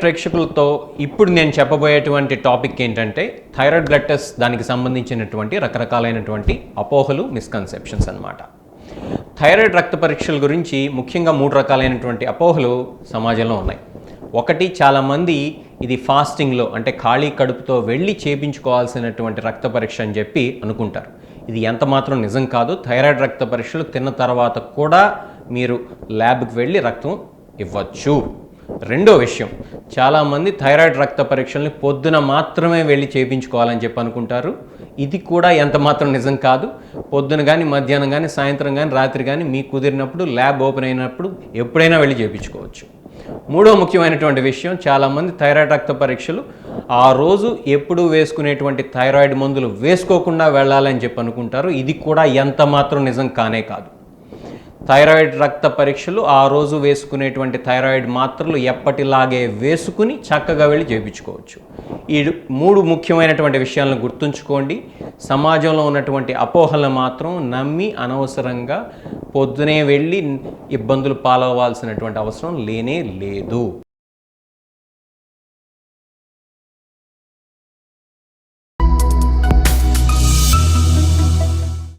ప్రేక్షకులతో ఇప్పుడు నేను చెప్పబోయేటువంటి టాపిక్ ఏంటంటే థైరాయిడ్ బ్లడ్ టెస్ట్, దానికి సంబంధించినటువంటి రకరకాలైనటువంటి అపోహలు, మిస్కన్సెప్షన్స్ అన్నమాట. థైరాయిడ్ రక్త పరీక్షల గురించి ముఖ్యంగా 3 రకాలైనటువంటి అపోహలు సమాజంలో ఉన్నాయి. ఒకటి, చాలామంది ఇది ఫాస్టింగ్లో అంటే ఖాళీ కడుపుతో వెళ్ళి చేయించుకోవాల్సినటువంటి రక్త పరీక్ష అని చెప్పి అనుకుంటారు. ఇది ఎంత మాత్రం నిజం కాదు. థైరాయిడ్ రక్త పరీక్షలు తిన్న తర్వాత కూడా మీరు ల్యాబ్కి వెళ్ళి రక్తం ఇవ్వచ్చు. రెండో విషయం, చాలామంది థైరాయిడ్ రక్త పరీక్షల్ని పొద్దున మాత్రమే వెళ్ళి చేయించుకోవాలని చెప్పి అనుకుంటారు. ఇది కూడా ఎంత మాత్రం నిజం కాదు. పొద్దున కానీ, మధ్యాహ్నం కానీ, సాయంత్రం కానీ, రాత్రి కానీ మీకు కుదిరినప్పుడు, ల్యాబ్ ఓపెన్ అయినప్పుడు ఎప్పుడైనా వెళ్ళి చేయించుకోవచ్చు. మూడో ముఖ్యమైనటువంటి విషయం, చాలామంది థైరాయిడ్ రక్త పరీక్షలు ఆ రోజు ఎప్పుడు వేసుకునేటువంటి థైరాయిడ్ మందులు వేసుకోకుండా వెళ్ళాలని చెప్పి అనుకుంటారు. ఇది కూడా ఎంత మాత్రం నిజం కానే కాదు. థైరాయిడ్ రక్త పరీక్షలు ఆ రోజు వేసుకునేటువంటి థైరాయిడ్ మాత్రలు ఎప్పటిలాగే వేసుకుని చక్కగా వెళ్ళి చేయించుకోవచ్చు. ఈ 3 ముఖ్యమైనటువంటి విషయాలను గుర్తుంచుకోండి. సమాజంలో ఉన్నటువంటి అపోహలను మాత్రం నమ్మి అనవసరంగా పొద్దునే వెళ్ళి ఇబ్బందులు పాలవ్వాల్సినటువంటి అవసరం లేనే లేదు.